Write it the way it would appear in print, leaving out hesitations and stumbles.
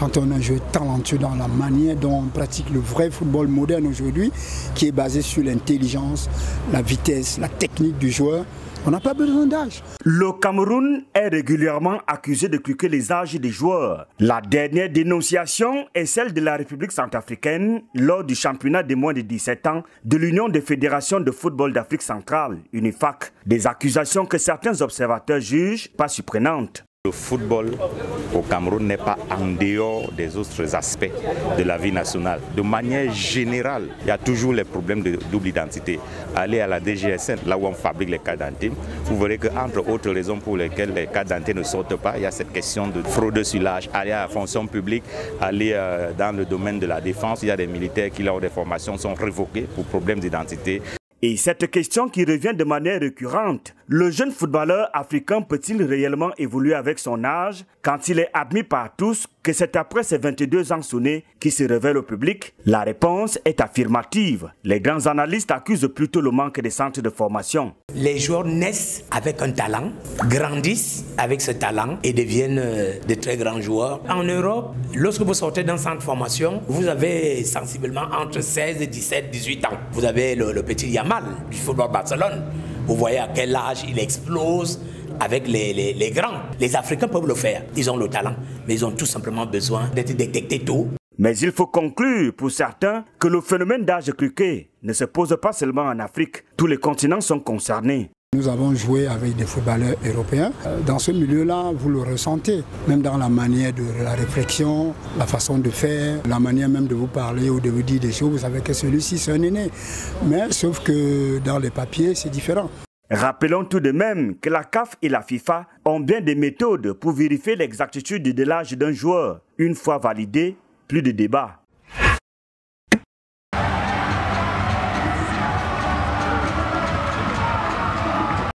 Quand on a un joueur talentueux dans la manière dont on pratique le vrai football moderne aujourd'hui, qui est basé sur l'intelligence, la vitesse, la technique du joueur, on n'a pas besoin d'âge. Le Cameroun est régulièrement accusé de truquer les âges des joueurs. La dernière dénonciation est celle de la République centrafricaine lors du championnat des moins de 17 ans de l'Union des fédérations de football d'Afrique centrale, UNIFAC. Des accusations que certains observateurs jugent pas surprenantes. Le football au Cameroun n'est pas en dehors des autres aspects de la vie nationale. De manière générale, il y a toujours les problèmes de double identité. Allez à la DGSN, là où on fabrique les cartes d'identité, vous verrez qu'entre autres raisons pour lesquelles les cartes d'identité ne sortent pas, il y a cette question de fraude sur l'âge. Aller à la fonction publique, aller dans le domaine de la défense, il y a des militaires qui, lors des formations, sont révoqués pour problèmes d'identité. Et cette question qui revient de manière récurrente, le jeune footballeur africain peut-il réellement évoluer avec son âge quand il est admis par tous que c'est après ses 22 ans sonnés qu'il se révèle au public? La réponse est affirmative. Les grands analystes accusent plutôt le manque de centres de formation. Les joueurs naissent avec un talent, grandissent avec ce talent et deviennent de très grands joueurs. En Europe, lorsque vous sortez d'un centre de formation, vous avez sensiblement entre 16, 17, 18 ans. Vous avez le petit Yamal du football Barcelone. Vous voyez à quel âge il explose avec les grands. Les Africains peuvent le faire. Ils ont le talent, mais ils ont tout simplement besoin d'être détectés tôt. Mais il faut conclure pour certains que le phénomène d'âge truqué ne se pose pas seulement en Afrique. Tous les continents sont concernés. Nous avons joué avec des footballeurs européens. Dans ce milieu-là, vous le ressentez, même dans la manière de la réflexion, la façon de faire, la manière même de vous parler ou de vous dire des choses. Vous savez que celui-ci, c'est un aîné. Mais sauf que dans les papiers, c'est différent. Rappelons tout de même que la CAF et la FIFA ont bien des méthodes pour vérifier l'exactitude de l'âge d'un joueur. Une fois validé, plus de débat.